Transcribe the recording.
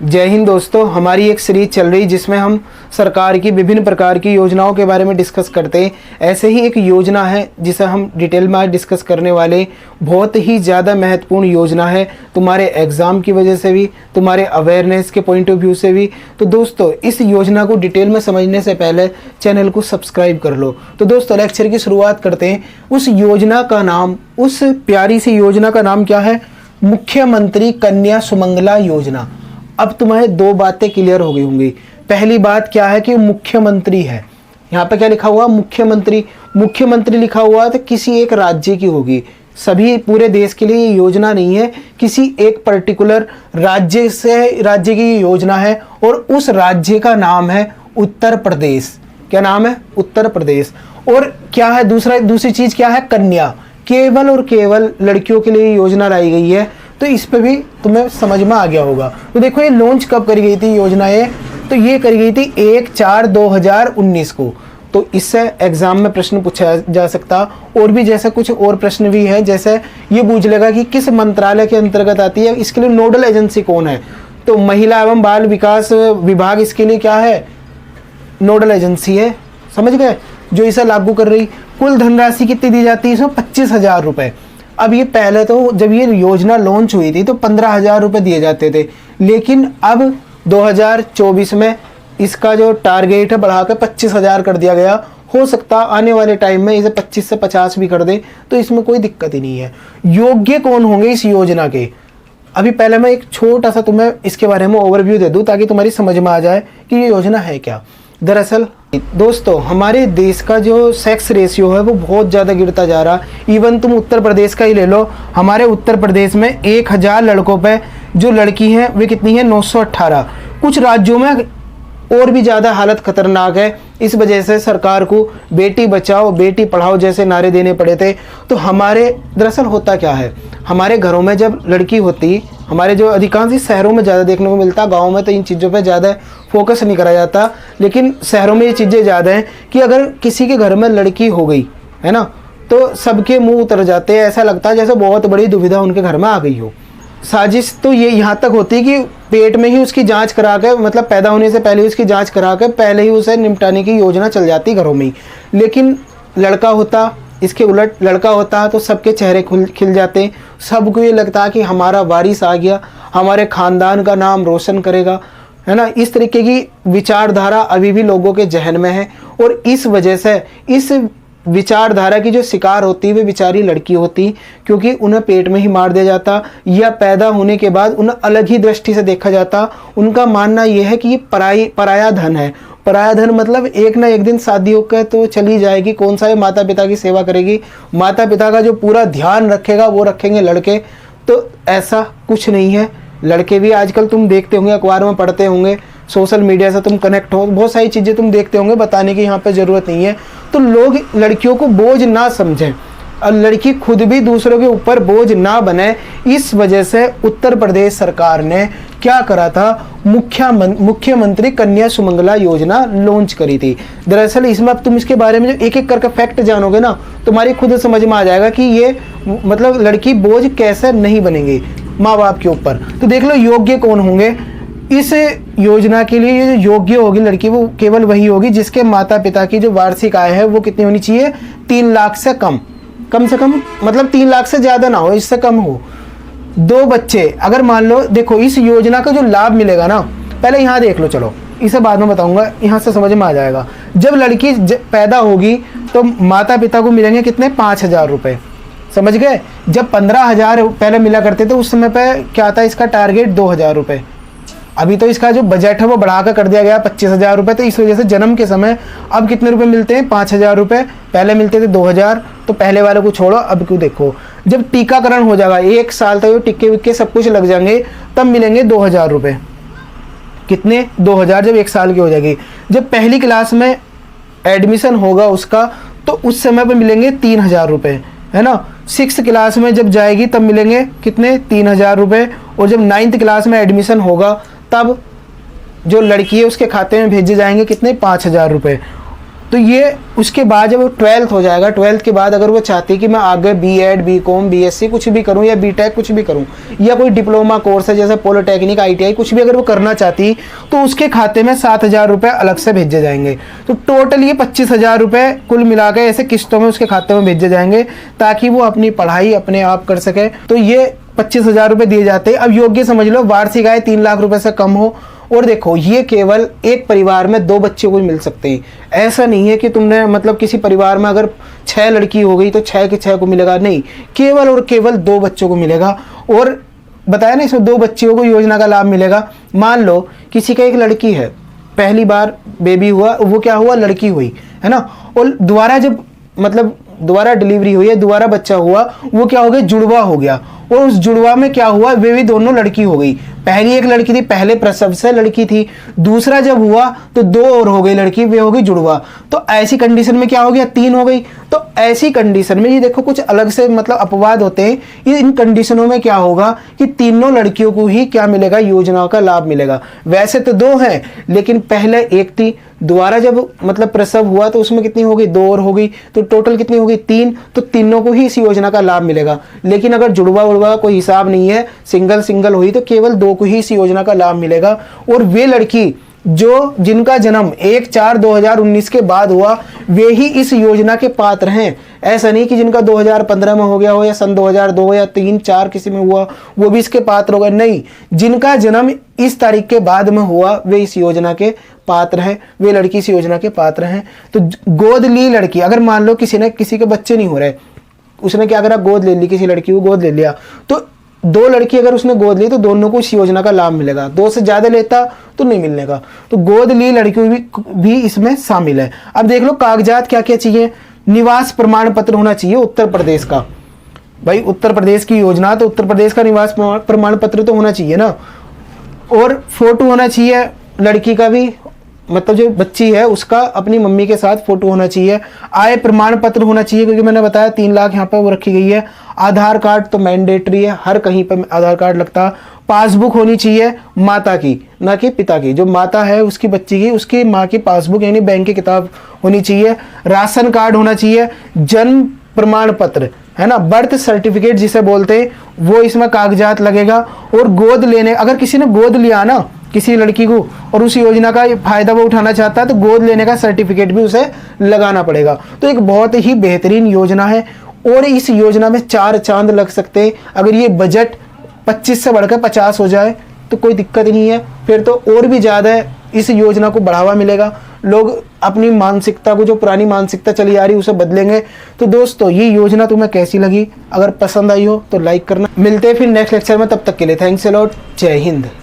जय हिंद दोस्तों, हमारी एक सीरीज चल रही जिसमें हम सरकार की विभिन्न प्रकार की योजनाओं के बारे में डिस्कस करते हैं। ऐसे ही एक योजना है जिसे हम डिटेल में आज डिस्कस करने वाले। बहुत ही ज़्यादा महत्वपूर्ण योजना है तुम्हारे एग्ज़ाम की वजह से भी, तुम्हारे अवेयरनेस के पॉइंट ऑफ व्यू से भी। तो दोस्तों, इस योजना को डिटेल में समझने से पहले चैनल को सब्सक्राइब कर लो। तो दोस्तों, लेक्चर की शुरुआत करते हैं। उस योजना का नाम, उस प्यारी सी योजना का नाम क्या है? मुख्यमंत्री कन्या सुमंगला योजना। अब तुम्हें दो बातें क्लियर हो गई होंगी। पहली बात क्या है कि मुख्यमंत्री है। यहाँ पे क्या लिखा हुआ? मुख्यमंत्री। मुख्यमंत्री लिखा हुआ तो किसी एक राज्य की होगी, सभी पूरे देश के लिए ये योजना नहीं है, किसी एक पर्टिकुलर राज्य की योजना है और उस राज्य का नाम है उत्तर प्रदेश। क्या नाम है? उत्तर प्रदेश। और क्या है दूसरी चीज क्या है? कन्या। केवल और केवल लड़कियों के लिए योजना लाई गई है। तो इस पे भी तुम्हें समझ में आ गया होगा। तो देखो, ये लॉन्च कब करी गई थी योजना ये? तो ये करी गई थी 1/4/2019 को। तो इससे एग्जाम में प्रश्न पूछा जा सकता। और भी जैसे कुछ और प्रश्न भी है, जैसे ये पूछ लेगा कि किस मंत्रालय के अंतर्गत आती है, इसके लिए नोडल एजेंसी कौन है? तो महिला एवं बाल विकास विभाग इसके लिए क्या है? नोडल एजेंसी है। समझ गए? जो इसे लागू कर रही। कुल धनराशि कितनी दी जाती है इसमें? 25,000 रुपए। अब ये पहले तो जब ये योजना लॉन्च हुई थी तो 15,000 रुपये दिए जाते थे, लेकिन अब 2024 में इसका जो टारगेट है बढ़ाकर 25,000 कर दिया गया। हो सकता आने वाले टाइम में इसे 25 से 50 भी कर दे, तो इसमें कोई दिक्कत ही नहीं है। योग्य कौन होंगे इस योजना के? अभी पहले मैं एक छोटा सा तुम्हें इसके बारे में ओवरव्यू दे दूं ताकि तुम्हारी समझ में आ जाए कि ये योजना है क्या। दरअसल दोस्तों, हमारे देश का जो सेक्स रेशियो है वो बहुत ज़्यादा गिरता जा रहा। इवन तुम उत्तर प्रदेश का ही ले लो। हमारे उत्तर प्रदेश में 1000 लड़कों पे जो लड़की हैं वे कितनी है? 918। कुछ राज्यों में और भी ज़्यादा हालत खतरनाक है। इस वजह से सरकार को बेटी बचाओ बेटी पढ़ाओ जैसे नारे देने पड़े थे। तो हमारे दरअसल होता क्या है, हमारे घरों में जब लड़की होती, हमारे जो अधिकांश शहरों में ज़्यादा देखने को मिलता, गाँव में तो इन चीज़ों पे ज़्यादा फोकस नहीं करा जाता, लेकिन शहरों में ये चीज़ें ज़्यादा हैं कि अगर किसी के घर में लड़की हो गई है ना, तो सबके मुंह उतर जाते हैं। ऐसा लगता है जैसे बहुत बड़ी दुविधा उनके घर में आ गई हो। साजिश तो ये यहाँ तक होती है कि पेट में ही उसकी जांच करा के, मतलब पैदा होने से पहले उसकी जांच करा के पहले ही उसे निपटाने की योजना चल जाती घरों में ही। लेकिन लड़का होता, इसके उलट लड़का होता तो सबके चेहरे खिल जाते। सबको ये लगता है कि हमारा वारिस आ गया, हमारे खानदान का नाम रोशन करेगा, है ना। इस तरीके की विचारधारा अभी भी लोगों के जहन में है। और इस वजह से इस विचारधारा की जो शिकार होती है वे बेचारी लड़की होती, क्योंकि उन्हें पेट में ही मार दिया जाता या पैदा होने के बाद उन्हें अलग ही दृष्टि से देखा जाता। उनका मानना यह है कि ये पराया धन है। पराया धन मतलब एक ना एक दिन शादी होकर तो चली जाएगी, कौन सा है माता पिता की सेवा करेगी, माता पिता का जो पूरा ध्यान रखेगा वो रखेंगे लड़के। तो ऐसा कुछ नहीं है। लड़के भी आजकल तुम देखते होंगे, अखबार में पढ़ते होंगे, सोशल मीडिया से तुम कनेक्ट हो, बहुत सारी चीज़ें तुम देखते होंगे, बताने की यहाँ पे ज़रूरत नहीं है। तो लोग लड़कियों को बोझ ना समझें और लड़की खुद भी दूसरों के ऊपर बोझ ना बने। इस वजह से उत्तर प्रदेश सरकार ने क्या करा था? मुख्यमंत्री कन्या सुमंगला योजना लॉन्च करी थी। दरअसल इसमें अब तुम इसके बारे में जो एक एक करके फैक्ट जानोगे ना, तुम्हारी खुद समझ में आ जाएगा कि ये मतलब लड़की बोझ कैसे नहीं बनेगी माँ बाप के ऊपर। तो देख लो, योग्य कौन होंगे इस योजना के लिए? ये जो योग्य होगी लड़की वो केवल वही होगी जिसके माता पिता की जो वार्षिक आय है वो कितनी होनी चाहिए? 3 लाख से कम से कम, मतलब 3 लाख से ज़्यादा ना हो, इससे कम हो। 2 बच्चे अगर मान लो, देखो इस योजना का जो लाभ मिलेगा ना, पहले यहाँ देख लो, चलो इसे बाद में बताऊंगा, यहाँ से समझ में आ जाएगा। जब लड़की पैदा होगी तो माता पिता को मिलेंगे कितने? 5,000 रुपये। समझ गए? जब 15,000 पहले मिला करते थे उस समय पे क्या था? इसका टारगेट 2,000 रुपये। अभी तो इसका जो बजट है वो बढ़ाकर कर दिया गया 25,000 रुपये। तो इस वजह से जन्म के समय अब कितने रुपए मिलते हैं? 5,000 रुपये। पहले मिलते थे 2,000। तो पहले वाले को छोड़ो, अब क्यों देखो, जब टीकाकरण हो जाएगा 1 साल तक टिक्के विक्के सब कुछ लग जाएंगे, तब मिलेंगे 2,000 रुपये। कितने? 2,000 जब 1 साल की हो जाएगी। जब पहली क्लास में एडमिशन होगा उसका, तो उस समय पर मिलेंगे 3,000 रुपये, है ना। 6th क्लास में जब जाएगी तब मिलेंगे कितने? 3,000 रुपये। और जब 9th क्लास में एडमिशन होगा तब जो लड़की है उसके खाते में भेजे जाएंगे कितने? 5,000 रुपये। तो ये उसके बाद जब वो 12th हो जाएगा, 12th के बाद अगर वो चाहती है कि मैं आगे B.Ed, B.Com, B.Sc कुछ भी करूं या B.Tech कुछ भी करूं, या कोई डिप्लोमा कोर्स है जैसे पॉलिटेक्निक, ITI कुछ भी अगर वो करना चाहती, तो उसके खाते में 7,000 रुपये अलग से भेजे जाएंगे। तो टोटल ये 25,000 रुपये कुल मिला के ऐसे किस्तों में उसके खाते में भेजे जाएंगे, ताकि वो अपनी पढ़ाई अपने आप कर सके। तो ये 25,000 रुपये दिए जाते हैं। अब योग्य समझ लो, वार्षिक आय 3 लाख रुपए से कम हो। और देखो, ये केवल एक परिवार में 2 बच्चे को मिल सकते हैं। ऐसा नहीं है कि तुमने मतलब किसी परिवार में अगर 6 लड़की हो गई तो 6 के 6 को मिलेगा, नहीं, केवल और केवल 2 बच्चों को मिलेगा। और बताया ना, इसमें 2 बच्चियों को योजना का लाभ मिलेगा। मान लो किसी का एक लड़की है, पहली बार बेबी हुआ, वो क्या हुआ, लड़की हुई, है ना, और दोबारा जब मतलब दोबारा डिलीवरी हुई है, दोबारा बच्चा हुआ, वो क्या हो गया, जुड़वा हो गया। और उस जुड़वा में क्या हुआ, वे भी दोनों लड़की हो गई। पहली एक लड़की थी, पहले प्रसव से लड़की थी, दूसरा जब हुआ तो 2 और हो गई लड़की, वे हो गई जुड़वा। तो ऐसी कंडीशन में क्या हो गया, 3 हो गई। तो ऐसी कंडीशन में ये देखो कुछ अलग से मतलब अपवाद होते हैं। ये इन कंडीशनों में क्या होगा कि तीनों लड़कियों को ही क्या मिलेगा, योजना का लाभ मिलेगा। वैसे तो 2 हैं, लेकिन पहले एक थी, दोबारा जब मतलब प्रसव हुआ तो उसमें कितनी हो गई, 2 और हो गई, तो टोटल कितनी हो गई, 3। तो तीनों को ही इस योजना का लाभ मिलेगा। लेकिन अगर जुड़वा उड़वा कोई हिसाब नहीं है, सिंगल हुई, तो केवल 2 को ही इस योजना का लाभ मिलेगा। और वे लड़की जो जिनका जन्म 1/4/2019 के बाद हुआ, वे ही इस योजना के पात्र हैं। ऐसा नहीं कि जिनका 2015 में हो गया हो या सन 2002 या 3, 4 किसी में हुआ, वो भी इसके पात्र हो गए, नहीं, जिनका जन्म इस तारीख के बाद में हुआ वे इस योजना के पात्र हैं, वे लड़की इस योजना के पात्र हैं। तो गोद ली लड़की, अगर मान लो किसी के बच्चे नहीं हो रहे, उसने क्या करा, गोद ले ली, किसी लड़की को गोद ले लिया, तो 2 लड़की अगर उसने गोद ली तो दोनों को इस योजना का लाभ मिलेगा। 2 से ज्यादा लेता तो नहीं मिलने का। तो गोद ली लड़की भी इसमें शामिल है। अब देख लो कागजात क्या क्या चाहिए। निवास प्रमाण पत्र होना चाहिए उत्तर प्रदेश का। भाई उत्तर प्रदेश की योजना, तो उत्तर प्रदेश का निवास प्रमाण पत्र तो होना चाहिए ना। और फोटो होना चाहिए लड़की का भी, मतलब जो बच्ची है उसका अपनी मम्मी के साथ फोटो होना चाहिए। आय प्रमाण पत्र होना चाहिए, क्योंकि मैंने बताया 3 लाख यहाँ पर वो रखी गई है। आधार कार्ड तो मैंडेटरी है, हर कहीं पर आधार कार्ड लगता। पासबुक होनी चाहिए माता की, ना कि पिता की। जो माता है उसकी बच्ची की, उसकी माँ की पासबुक यानी बैंक की किताब होनी चाहिए। राशन कार्ड होना चाहिए। जन्म प्रमाण पत्र, है ना, बर्थ सर्टिफिकेट जिसे बोलते हैं, वो इसमें कागजात लगेगा। और गोद लेने, अगर किसी ने गोद लिया ना किसी लड़की को और उस योजना का फायदा वो उठाना चाहता है, तो गोद लेने का सर्टिफिकेट भी उसे लगाना पड़ेगा। तो एक बहुत ही बेहतरीन योजना है। और इस योजना में 4 चांद लग सकते हैं। अगर ये बजट 25 से बढ़कर 50 हो जाए तो कोई दिक्कत नहीं है, फिर तो और भी ज़्यादा इस योजना को बढ़ावा मिलेगा। लोग अपनी मानसिकता को, जो पुरानी मानसिकता चली आ रही है, उसे बदलेंगे। तो दोस्तों, ये योजना तुम्हें कैसी लगी? अगर पसंद आई हो तो लाइक करना। मिलते हैं फिर नेक्स्ट लेक्चर में, तब तक के लिए थैंक्स अ लॉट। जय हिंद।